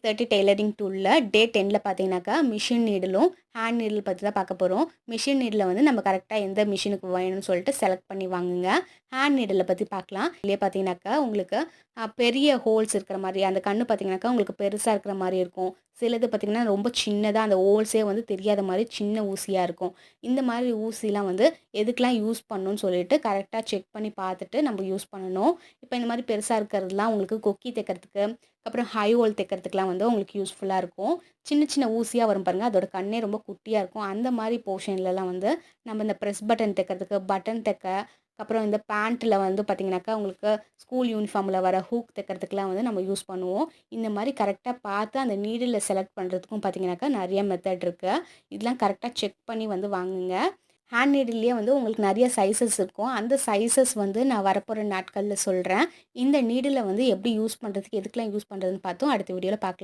30 tailoring டூலில் டே 10ல் பார்த்தீங்கன்னாக்கா machine நீடிலும் hand needle பற்றி தான் பார்க்க போகிறோம். மிஷின் நீடில் வந்து நம்ம கரெக்டாக எந்த மிஷினுக்கு வேணும்னு சொல்லிட்டு செலக்ட் பண்ணி வாங்குங்க. ஹேண்ட் நீடில் பற்றி பார்க்கலாம். இதுலேயே பார்த்தீங்கன்னாக்கா உங்களுக்கு பெரிய ஹோல்ஸ் இருக்கிற மாதிரி, அந்த கண்ணு பார்த்தீங்கன்னாக்கா உங்களுக்கு பெருசாக இருக்கிற மாதிரி இருக்கும். சிலது பார்த்திங்கன்னா ரொம்ப சின்னதாக அந்த ஹோல்ஸே வந்து தெரியாத மாதிரி சின்ன ஊசியாக இருக்கும். இந்த மாதிரி ஊசிலாம் வந்து எதுக்கெலாம் யூஸ் பண்ணணும்னு சொல்லிட்டு கரெக்டாக செக் பண்ணி பார்த்துட்டு நம்ம யூஸ் பண்ணணும். இப்போ இந்த மாதிரி பெருசாக இருக்கிறதுலாம் உங்களுக்கு கொக்கி தைக்கிறதுக்கு, அப்புறம் ஹை ஹோல் தைக்கிறதுக்குலாம் வந்து உங்களுக்கு யூஸ்ஃபுல்லாக இருக்கும். சின்ன சின்ன ஊசியாக வரும் பாருங்கள், அதோட கண்ணே ரொம்ப குட்டியாக இருக்கும். அந்த மாதிரி போர்ஷன்லலாம் வந்து நம்ம இந்த ப்ரெஸ் பட்டன் தைக்கிறதுக்கு, பட்டன் தைக்க, அப்புறம் இந்த பேண்ட்டில் வந்து பார்த்திங்கனாக்கா உங்களுக்கு ஸ்கூல் யூனிஃபார்மில் வர ஹூக் தைக்கிறதுக்குலாம் வந்து நம்ம யூஸ் பண்ணுவோம். இந்த மாதிரி கரெக்டாக பார்த்து அந்த நீடில் செலக்ட் பண்ணுறதுக்கும் பார்த்திங்கனாக்கா நிறைய மெத்தட் இருக்குது. இதெல்லாம் கரெக்டாக செக் பண்ணி வந்து வாங்குங்க. ஹேண்ட் நீடில்லையே வந்து உங்களுக்கு நிறைய சைஸஸ் இருக்கும். அந்த சைஸஸ் வந்து நான் வரப்போகிற நாட்களில் சொல்கிறேன். இந்த நீடிலை வந்து எப்படி யூஸ் பண்ணுறதுக்கு, எதுக்கெலாம் யூஸ் பண்ணுறதுன்னு பார்த்தோம். அடுத்த வீடியோவில் பார்க்கலாம்.